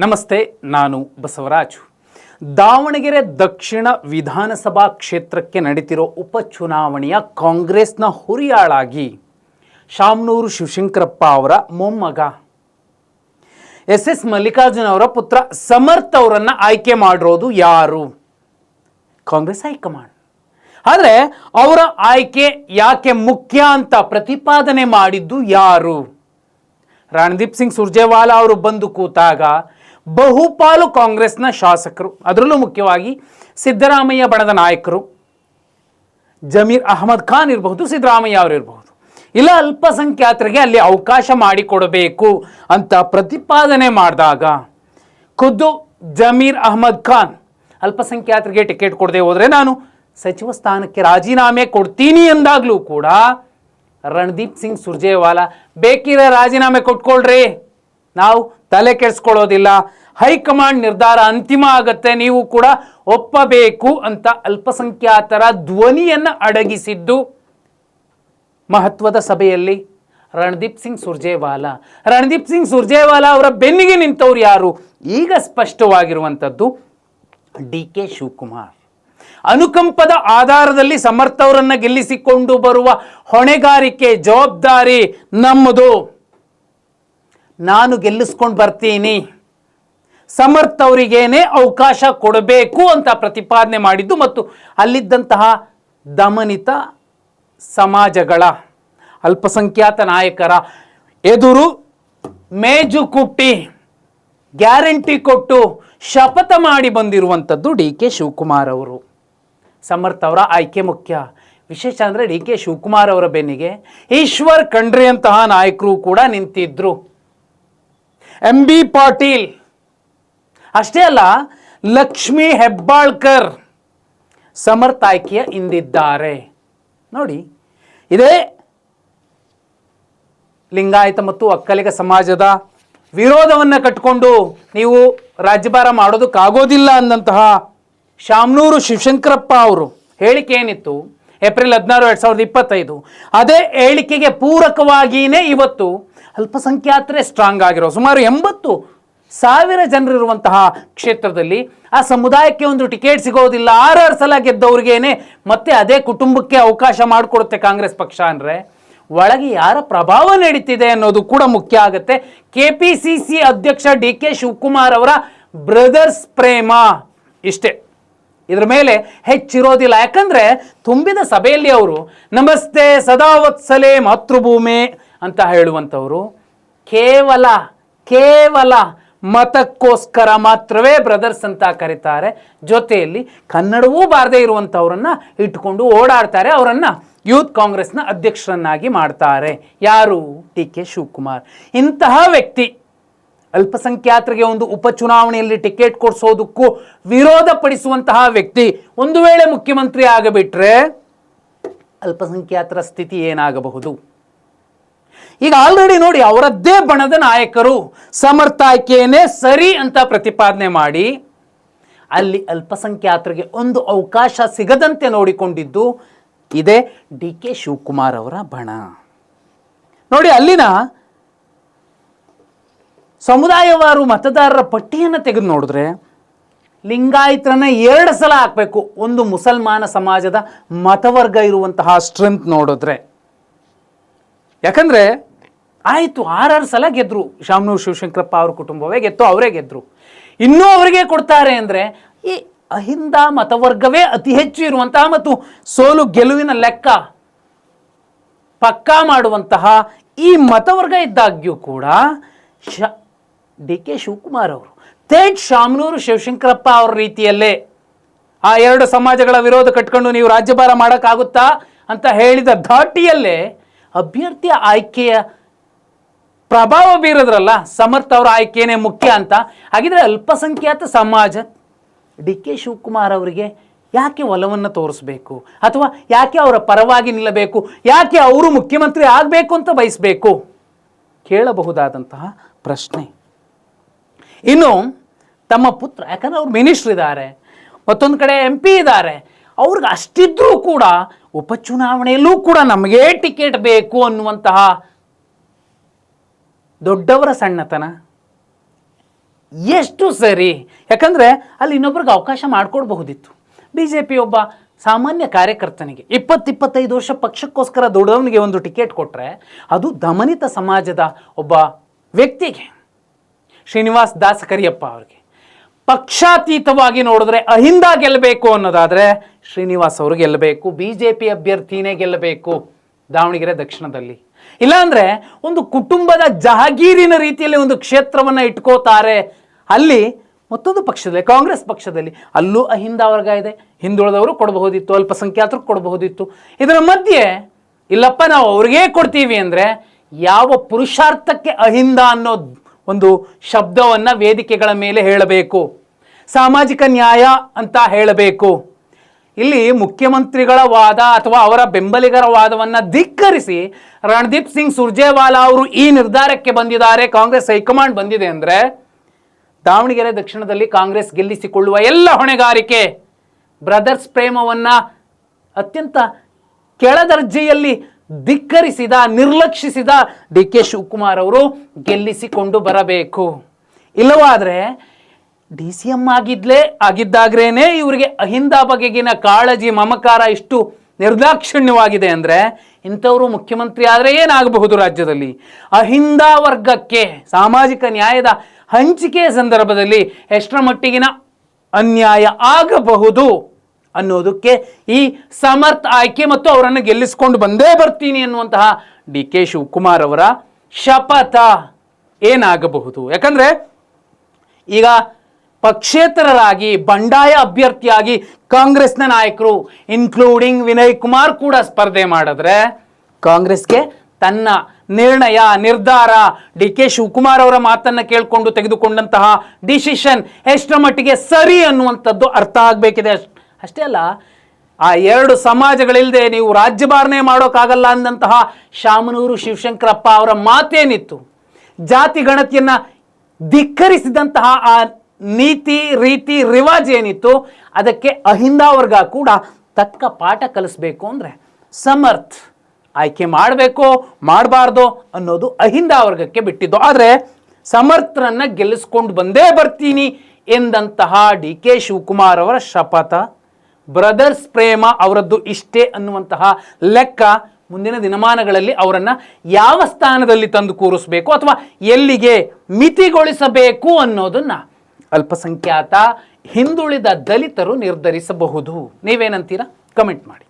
ನಮಸ್ತೆ, ನಾನು ಬಸವರಾಜು. ದಾವಣಗೆರೆ ದಕ್ಷಿಣ ವಿಧಾನಸಭಾ ಕ್ಷೇತ್ರಕ್ಕೆ ನಡೀತಿರೋ ಉಪಚುನಾವಣೆಯ ಕಾಂಗ್ರೆಸ್ನ ಹುರಿಯಾಳಾಗಿ ಶಾಮನೂರು ಶಿವಶಂಕರಪ್ಪ ಅವರ ಮೊಮ್ಮಗ ಎಸ್ ಮಲ್ಲಿಕಾರ್ಜುನ ಅವರ ಪುತ್ರ ಸಮರ್ಥ್ ಅವರನ್ನು ಆಯ್ಕೆ ಮಾಡಿರೋದು ಯಾರು? ಕಾಂಗ್ರೆಸ್ ಹೈಕಮಾಂಡ್. ಆದರೆ ಅವರ ಆಯ್ಕೆ ಯಾಕೆ ಮುಖ್ಯ ಅಂತ ಪ್ರತಿಪಾದನೆ ಮಾಡಿದ್ದು ಯಾರು? ರಣದೀಪ್ ಸಿಂಗ್ ಸುರ್ಜೇವಾಲಾ ಅವರು ಬಂದು ಕೂತಾಗ ಬಹುಪಾಲು ಕಾಂಗ್ರೆಸ್ನ ಶಾಸಕರು, ಅದರಲ್ಲೂ ಮುಖ್ಯವಾಗಿ ಸಿದ್ದರಾಮಯ್ಯ ಬಣದ ನಾಯಕರು, ಜಮೀರ್ ಅಹಮದ್ ಖಾನ್ ಇರಬಹುದು, ಸಿದ್ದರಾಮಯ್ಯ ಅವರು ಇರಬಹುದು, ಇಲ್ಲ ಅಲ್ಪಸಂಖ್ಯಾತರಿಗೆ ಅಲ್ಲಿ ಅವಕಾಶ ಮಾಡಿಕೊಡಬೇಕು ಅಂತ ಪ್ರತಿಪಾದನೆ ಮಾಡಿದಾಗ ಖುದ್ದು ಜಮೀರ್ ಅಹಮದ್ ಖಾನ್ ಅಲ್ಪಸಂಖ್ಯಾತರಿಗೆ ಟಿಕೆಟ್ ಕೊಡದೆ ಹೋದರೆ ನಾನು ಸಚಿವ ಸ್ಥಾನಕ್ಕೆ ರಾಜೀನಾಮೆ ಕೊಡ್ತೀನಿ ಎಂದಾಗಲೂ ಕೂಡ ರಣದೀಪ್ ಸಿಂಗ್ ಸುರ್ಜೇವಾಲಾ ಬೇಕಿದ್ರೆ ರಾಜೀನಾಮೆ ಕೊಟ್ಕೊಳ್ರಿ, ನಾವು ತಲೆ ಕೆಡಿಸ್ಕೊಳ್ಳೋದಿಲ್ಲ, ಹೈಕಮಾಂಡ್ ನಿರ್ಧಾರ ಅಂತಿಮ ಆಗತ್ತೆ, ನೀವು ಕೂಡ ಒಪ್ಪಬೇಕು ಅಂತ ಅಲ್ಪಸಂಖ್ಯಾತರ ಧ್ವನಿಯನ್ನು ಅಡಗಿಸಿದ್ದು ಮಹತ್ವದ ಸಭೆಯಲ್ಲಿ ರಣದೀಪ್ ಸಿಂಗ್ ಸುರ್ಜೇವಾಲಾ ಅವರ ಬೆನ್ನಿಗೆ ನಿಂತವ್ರು ಯಾರು? ಈಗ ಸ್ಪಷ್ಟವಾಗಿರುವಂಥದ್ದು ಡಿ.ಕೆ. ಶಿವಕುಮಾರ್. ಅನುಕಂಪದ ಆಧಾರದಲ್ಲಿ ಸಮರ್ಥ್ ಅವರನ್ನು ಗೆಲ್ಲಿಸಿಕೊಂಡು ಬರುವ ಹೊಣೆಗಾರಿಕೆ, ಜವಾಬ್ದಾರಿ ನಮ್ಮದು. ನಾನು ಗೆಲ್ಲಿಸ್ಕೊಂಡು ಬರ್ತೀನಿ, ಸಮರ್ಥ್ ಅವರಿಗೇನೆ ಅವಕಾಶ ಕೊಡಬೇಕು ಅಂತ ಪ್ರತಿಪಾದನೆ ಮಾಡಿದ್ದು ಮತ್ತು ಅಲ್ಲಿದ್ದಂತಹ ದಮನಿತ ಸಮಾಜಗಳ ಅಲ್ಪಸಂಖ್ಯಾತ ನಾಯಕರ ಎದುರು ಮೇಜು ಕುಟ್ಟಿ ಗ್ಯಾರಂಟಿ ಕೊಟ್ಟು ಶಪಥ ಮಾಡಿ ಬಂದಿರುವಂಥದ್ದು ಡಿ.ಕೆ. ಶಿವಕುಮಾರ್ ಅವರು. ಸಮರ್ಥ್ ಅವರ ಆಯ್ಕೆ ಮುಖ್ಯ. ವಿಶೇಷ ಅಂದರೆ ಡಿ.ಕೆ. ಶಿವಕುಮಾರ್ ಅವರ ಬೆನ್ನಿಗೆ ಈಶ್ವರ್ ಖಂಡ್ರೆ ಅಂತಹ ನಾಯಕರು ಕೂಡ ನಿಂತಿದ್ರು. ಎಂ.ಬಿ. ಪಾಟೀಲ್ ಅಷ್ಟೇ ಅಲ್ಲ, ಲಕ್ಷ್ಮೀ ಹೆಬ್ಬಾಳ್ಕರ್ ಸಮರ್ಥ್ ಆಯ್ಕೆಯ ಹಿಂದಿದ್ದಾರೆ. ನೋಡಿ, ಇದೇ ಲಿಂಗಾಯತ ಮತ್ತು ಒಕ್ಕಲಿಗ ಸಮಾಜದ ವಿರೋಧವನ್ನು ಕಟ್ಟಿಕೊಂಡು ನೀವು ರಾಜ್ಯಭಾರ ಮಾಡೋದಕ್ಕಾಗೋದಿಲ್ಲ ಅಂದಂತಹ ಶಾಮನೂರು ಶಿವಶಂಕರಪ್ಪ ಅವರು ಹೇಳಿಕೆ ಏನಿತ್ತು ಏಪ್ರಿಲ್ 16, 2025, ಅದೇ ಹೇಳಿಕೆಗೆ ಪೂರಕವಾಗಿಯೇ ಇವತ್ತು ಅಲ್ಪಸಂಖ್ಯಾತರೇ ಸ್ಟ್ರಾಂಗ್ ಆಗಿರೋ ಸುಮಾರು 80,000 ಜನರಿರುವಂತಹ ಕ್ಷೇತ್ರದಲ್ಲಿ ಆ ಸಮುದಾಯಕ್ಕೆ ಒಂದು ಟಿಕೆಟ್ ಸಿಗೋದಿಲ್ಲ, 6 ಸಲ ಗೆದ್ದವ್ರಿಗೇನೆ ಮತ್ತೆ ಅದೇ ಕುಟುಂಬಕ್ಕೆ ಅವಕಾಶ ಮಾಡಿಕೊಡುತ್ತೆ ಕಾಂಗ್ರೆಸ್ ಪಕ್ಷ ಅಂದರೆ ಒಳಗೆ ಯಾರ ಪ್ರಭಾವ ನಡೀತಿದೆ ಅನ್ನೋದು ಕೂಡ ಮುಖ್ಯ ಆಗುತ್ತೆ. KPCC ಅಧ್ಯಕ್ಷ ಡಿ.ಕೆ. ಶಿವಕುಮಾರ್ ಅವರ ಬ್ರದರ್ಸ್ ಪ್ರೇಮ ಇಷ್ಟೇ, ಇದ್ರ ಮೇಲೆ ಹೆಚ್ಚಿರೋದಿಲ್ಲ. ಯಾಕಂದ್ರೆ ತುಂಬಿದ ಸಭೆಯಲ್ಲಿ ಅವರು ನಮಸ್ತೆ ಸದಾವತ್ಸಲೆ ಮಾತೃಭೂಮಿ ಅಂತ ಹೇಳುವಂಥವ್ರು ಕೇವಲ ಮತಕ್ಕೋಸ್ಕರ ಮಾತ್ರವೇ ಬ್ರದರ್ಸ್ ಅಂತ ಕರೀತಾರೆ. ಜೊತೆಯಲ್ಲಿ ಕನ್ನಡವೂ ಬಾರದೇ ಇರುವಂಥವ್ರನ್ನ ಇಟ್ಕೊಂಡು ಓಡಾಡ್ತಾರೆ, ಅವರನ್ನು ಯೂತ್ ಕಾಂಗ್ರೆಸ್ನ ಅಧ್ಯಕ್ಷರನ್ನಾಗಿ ಮಾಡ್ತಾರೆ. ಯಾರು? ಡಿ.ಕೆ. ಶಿವಕುಮಾರ್. ಇಂತಹ ವ್ಯಕ್ತಿ ಅಲ್ಪಸಂಖ್ಯಾತರಿಗೆ ಒಂದು ಉಪಚುನಾವಣೆಯಲ್ಲಿ ಟಿಕೆಟ್ ಕೊಡಿಸೋದಕ್ಕೂ ವಿರೋಧ ಪಡಿಸುವಂತಹ ವ್ಯಕ್ತಿ ಒಂದು ವೇಳೆ ಮುಖ್ಯಮಂತ್ರಿ ಆಗಬಿಟ್ರೆ ಅಲ್ಪಸಂಖ್ಯಾತರ ಸ್ಥಿತಿ ಏನಾಗಬಹುದು? ಈಗ ಆಲ್ರೆಡಿ ನೋಡಿ, ಅವರದ್ದೇ ಬಣದ ನಾಯಕರು ಸಮರ್ಥ್ ಆಯ್ಕೆಯೇ ಸರಿ ಅಂತ ಪ್ರತಿಪಾದನೆ ಮಾಡಿ ಅಲ್ಲಿ ಅಲ್ಪಸಂಖ್ಯಾತರಿಗೆ ಒಂದು ಅವಕಾಶ ಸಿಗದಂತೆ ನೋಡಿಕೊಂಡಿದ್ದು ಇದೇ ಡಿ.ಕೆ. ಶಿವಕುಮಾರ್ ಅವರ ಬಣ. ನೋಡಿ, ಅಲ್ಲಿನ ಸಮುದಾಯವಾರು ಮತದಾರರ ಪಟ್ಟಿಯನ್ನು ತೆಗೆದು ನೋಡಿದ್ರೆ ಲಿಂಗಾಯತರನ್ನ 2 ಸಲ ಹಾಕಬೇಕು. ಒಂದು ಮುಸಲ್ಮಾನ ಸಮಾಜದ ಮತವರ್ಗ ಇರುವಂತಹ ಸ್ಟ್ರೆಂತ್ ನೋಡಿದ್ರೆ, ಯಾಕಂದ್ರೆ ಆಯಿತು 6 ಸಲ ಗೆದ್ರು, ಶಾಮನೂರು ಶಿವಶಂಕರಪ್ಪ ಅವ್ರ ಕುಟುಂಬವೇ ಗೆದ್ದು, ಅವರೇ ಗೆದ್ರು, ಇನ್ನೂ ಅವರಿಗೆ ಕೊಡ್ತಾರೆ ಅಂದರೆ ಈ ಅಹಿಂದ ಮತವರ್ಗವೇ ಅತಿ ಹೆಚ್ಚು ಇರುವಂತಹ ಮತ್ತು ಸೋಲು ಗೆಲುವಿನ ಲೆಕ್ಕ ಪಕ್ಕಾ ಮಾಡುವಂತಹ ಈ ಮತವರ್ಗ ಇದ್ದಾಗ್ಯೂ ಕೂಡ ಡಿ.ಕೆ. ಶಿವಕುಮಾರ್ ಅವರು ತೇಜ್ ಶಾಮನೂರು ಶಿವಶಂಕರಪ್ಪ ಅವ್ರ ರೀತಿಯಲ್ಲೇ ಆ 2 ಸಮಾಜಗಳ ವಿರೋಧ ಕಟ್ಕೊಂಡು ನೀವು ರಾಜ್ಯಭಾರ ಮಾಡೋಕ್ಕಾಗುತ್ತಾ ಅಂತ ಹೇಳಿದ ಧಾಟಿಯಲ್ಲೇ ಅಭ್ಯರ್ಥಿಯ ಆಯ್ಕೆಯ ಪ್ರಭಾವ ಬೀರಿದ್ರಲ್ಲ. ಸಮರ್ಥ್ ಅವರ ಆಯ್ಕೆಯೇ ಮುಖ್ಯ ಅಂತ. ಹಾಗಿದ್ರೆ ಅಲ್ಪಸಂಖ್ಯಾತ ಸಮಾಜ ಡಿ.ಕೆ. ಶಿವಕುಮಾರ್ ಅವರಿಗೆ ಯಾಕೆ ಒಲವನ್ನು ತೋರಿಸ್ಬೇಕು, ಅಥವಾ ಯಾಕೆ ಅವರ ಪರವಾಗಿ ನಿಲ್ಲಬೇಕು, ಯಾಕೆ ಅವರು ಮುಖ್ಯಮಂತ್ರಿ ಆಗಬೇಕು ಅಂತ ಬಯಸಬೇಕು? ಕೇಳಬಹುದಾದಂತಹ ಪ್ರಶ್ನೆ. ಇನ್ನು ತಮ್ಮ ಪುತ್ರ, ಯಾಕಂದ್ರೆ ಅವ್ರು ಮಿನಿಸ್ಟರ್ ಇದ್ದಾರೆ, ಮತ್ತೊಂದು ಕಡೆ MP ಇದ್ದಾರೆ, ಅವ್ರಿಗೆ ಅಷ್ಟಿದ್ರೂ ಕೂಡ ಉಪಚುನಾವಣೆಯಲ್ಲೂ ಕೂಡ ನಮಗೇ ಟಿಕೆಟ್ ಬೇಕು ಅನ್ನುವಂತಹ ದೊಡ್ಡವರ ಸಣ್ಣತನ ಎಷ್ಟು ಸರಿ? ಯಾಕಂದರೆ ಅಲ್ಲಿ ಇನ್ನೊಬ್ರಿಗೆ ಅವಕಾಶ ಮಾಡಿಕೊಡ್ಬಹುದಿತ್ತು. BJP ಒಬ್ಬ ಸಾಮಾನ್ಯ ಕಾರ್ಯಕರ್ತನಿಗೆ 20-25 ವರ್ಷ ಪಕ್ಷಕ್ಕೋಸ್ಕರ ದುಡಿದವನಿಗೆ ಒಂದು ಟಿಕೆಟ್ ಕೊಟ್ಟರೆ, ಅದು ದಮನಿತ ಸಮಾಜದ ಒಬ್ಬ ವ್ಯಕ್ತಿಗೆ, ಶ್ರೀನಿವಾಸ್ ದಾಸ್ ಕರಿಯಪ್ಪ ಅವ್ರಿಗೆ ಪಕ್ಷಾತೀತವಾಗಿ ನೋಡಿದ್ರೆ ಅಹಿಂದ ಗೆಲ್ಲಬೇಕು ಅನ್ನೋದಾದರೆ ಶ್ರೀನಿವಾಸ್ ಅವರು ಗೆಲ್ಲಬೇಕು, BJP ಅಭ್ಯರ್ಥಿನೇ ಗೆಲ್ಲಬೇಕು ದಾವಣಗೆರೆ ದಕ್ಷಿಣದಲ್ಲಿ. ಇಲ್ಲಾಂದರೆ ಒಂದು ಕುಟುಂಬದ ಜಹಾಗೀರಿನ ರೀತಿಯಲ್ಲಿ ಒಂದು ಕ್ಷೇತ್ರವನ್ನು ಇಟ್ಕೋತಾರೆ. ಅಲ್ಲಿ ಮತ್ತೊಂದು ಪಕ್ಷದಲ್ಲಿ, ಕಾಂಗ್ರೆಸ್ ಪಕ್ಷದಲ್ಲಿ ಅಲ್ಲೂ ಅಹಿಂದ ವರ್ಗ ಇದೆ, ಹಿಂದುಳಿದವರು ಕೊಡಬಹುದಿತ್ತು, ಅಲ್ಪಸಂಖ್ಯಾತರು ಕೊಡಬಹುದಿತ್ತು. ಇದರ ಮಧ್ಯೆ ಇಲ್ಲಪ್ಪ ನಾವು ಅವ್ರಿಗೇ ಕೊಡ್ತೀವಿ ಅಂದರೆ ಯಾವ ಪುರುಷಾರ್ಥಕ್ಕೆ ಅಹಿಂದ ಅನ್ನೋ ಒಂದು ಶಬ್ದವನ್ನು ವೇದಿಕೆಗಳ ಮೇಲೆ ಹೇಳಬೇಕು, ಸಾಮಾಜಿಕ ನ್ಯಾಯ ಅಂತ ಹೇಳಬೇಕು. ಇಲ್ಲಿ ಮುಖ್ಯಮಂತ್ರಿಗಳ ವಾದ ಅಥವಾ ಅವರ ಬೆಂಬಲಿಗರ ವಾದವನ್ನು ಧಿಕ್ಕರಿಸಿ ರಣದೀಪ್ ಸಿಂಗ್ ಸುರ್ಜೇವಾಲಾ ಅವರು ಈ ನಿರ್ಧಾರಕ್ಕೆ ಬಂದಿದ್ದಾರೆ, ಕಾಂಗ್ರೆಸ್ ಹೈಕಮಾಂಡ್ ಬಂದಿದೆ ಅಂದರೆ ದಾವಣಗೆರೆ ದಕ್ಷಿಣದಲ್ಲಿ ಕಾಂಗ್ರೆಸ್ ಗೆಲ್ಲಿಸಿಕೊಳ್ಳುವ ಎಲ್ಲ ಹೊಣೆಗಾರಿಕೆ ಬ್ರದರ್ಸ್ ಪ್ರೇಮವನ್ನು ಅತ್ಯಂತ ಕೆಳದರ್ಜೆಯಲ್ಲಿ ಧಿಕ್ಕರಿಸಿದ, ನಿರ್ಲಕ್ಷಿಸಿದ DK ಶಿವಕುಮಾರ್ ಅವರು ಗೆಲ್ಲಿಸಿಕೊಂಡು ಬರಬೇಕು. ಇಲ್ಲವಾದರೆ DCM ಆಗಿದ್ದಾಗ್ರೇನೆ ಇವರಿಗೆ ಅಹಿಂದ ಬಗೆಗಿನ ಕಾಳಜಿ, ಮಮಕಾರ ಇಷ್ಟು ನಿರ್ದಾಕ್ಷಿಣ್ಯವಾಗಿದೆ ಅಂದರೆ ಇಂಥವರು ಮುಖ್ಯಮಂತ್ರಿ ಆದರೆ ಏನಾಗಬಹುದು ರಾಜ್ಯದಲ್ಲಿ? ಅಹಿಂದ ವರ್ಗಕ್ಕೆ ಸಾಮಾಜಿಕ ನ್ಯಾಯದ ಹಂಚಿಕೆಯ ಸಂದರ್ಭದಲ್ಲಿ ಎಷ್ಟರ ಮಟ್ಟಿಗಿನ ಅನ್ಯಾಯ ಆಗಬಹುದು ಅನ್ನೋದಕ್ಕೆ ಈ ಸಮರ್ಥ ಆಯ್ಕೆ ಮತ್ತು ಅವರನ್ನು ಗೆಲ್ಲಿಸಿಕೊಂಡು ಬಂದೇ ಬರ್ತೀನಿ ಅನ್ನುವಂತಹ DK ಶಿವಕುಮಾರ್ ಅವರ ಶಪಥ ಏನಾಗಬಹುದು? ಯಾಕಂದರೆ ಈಗ ಪಕ್ಷೇತರರಾಗಿ ಬಂಡಾಯ ಅಭ್ಯರ್ಥಿಯಾಗಿ ಕಾಂಗ್ರೆಸ್ನ ನಾಯಕರು ಇನ್ಕ್ಲೂಡಿಂಗ್ ವಿನಯ್ ಕುಮಾರ್ ಕೂಡ ಸ್ಪರ್ಧೆ ಮಾಡಿದ್ರೆ ಕಾಂಗ್ರೆಸ್ಗೆ ತನ್ನ ನಿರ್ಣಯ, ನಿರ್ಧಾರ, DK ಶಿವಕುಮಾರ್ ಅವರ ಮಾತನ್ನು ಕೇಳಿಕೊಂಡು ತೆಗೆದುಕೊಂಡಂತಹ ಡಿಸಿಷನ್ ಎಷ್ಟರ ಮಟ್ಟಿಗೆ ಸರಿ ಅನ್ನುವಂಥದ್ದು ಅರ್ಥ ಆಗಬೇಕಿದೆ. ಅಷ್ಟೇ ಅಲ್ಲ, ಆ ಎರಡು ಸಮಾಜಗಳಿಲ್ಲದೆ ನೀವು ರಾಜ್ಯಭಾರಣೆ ಮಾಡೋಕ್ಕಾಗಲ್ಲ ಅಂದಂತಹ ಶಾಮನೂರು ಶಿವಶಂಕರಪ್ಪ ಅವರ ಮಾತೇನಿತ್ತು, ಜಾತಿ ಗಣತಿಯನ್ನು ಧಿಕ್ಕರಿಸಿದಂತಹ ಆ ನೀತಿ, ರೀತಿ, ರಿವಾಜ್ ಏನಿತ್ತು, ಅದಕ್ಕೆ ಅಹಿಂದ ವರ್ಗ ಕೂಡ ತಕ್ಕ ಪಾಠ ಕಲಿಸ್ಬೇಕು ಅಂದರೆ ಸಮರ್ಥ್ ಆಯ್ಕೆ ಮಾಡಬೇಕು ಮಾಡಬಾರ್ದು ಅನ್ನೋದು ಅಹಿಂದ ವರ್ಗಕ್ಕೆ ಬಿಟ್ಟಿದ್ದು. ಆದರೆ ಸಮರ್ಥರನ್ನ ಗೆಲ್ಲಿಸ್ಕೊಂಡು ಬಂದೇ ಬರ್ತೀನಿ ಎಂದಂತಹ DK ಶಿವಕುಮಾರ್ ಅವರ ಶಪಥ, ಬ್ರದರ್ಸ್ ಪ್ರೇಮ ಅವರದ್ದು ಇಷ್ಟೇ ಅನ್ನುವಂತಹ ಲೆಕ್ಕ ಮುಂದಿನ ದಿನಮಾನಗಳಲ್ಲಿ ಅವರನ್ನು ಯಾವ ಸ್ಥಾನದಲ್ಲಿ ತಂದು ಕೂರಿಸಬೇಕು ಅಥವಾ ಎಲ್ಲಿಗೆ ಮಿತಿಗೊಳಿಸಬೇಕು ಅನ್ನೋದನ್ನು ಅಲ್ಪಸಂಖ್ಯಾತ, ಹಿಂದುಳಿದ ದಲಿತರು ನಿರ್ಧರಿಸಬಹುದು. ನೀವೇನಂತೀರಾ? ಕಮೆಂಟ್ ಮಾಡಿ.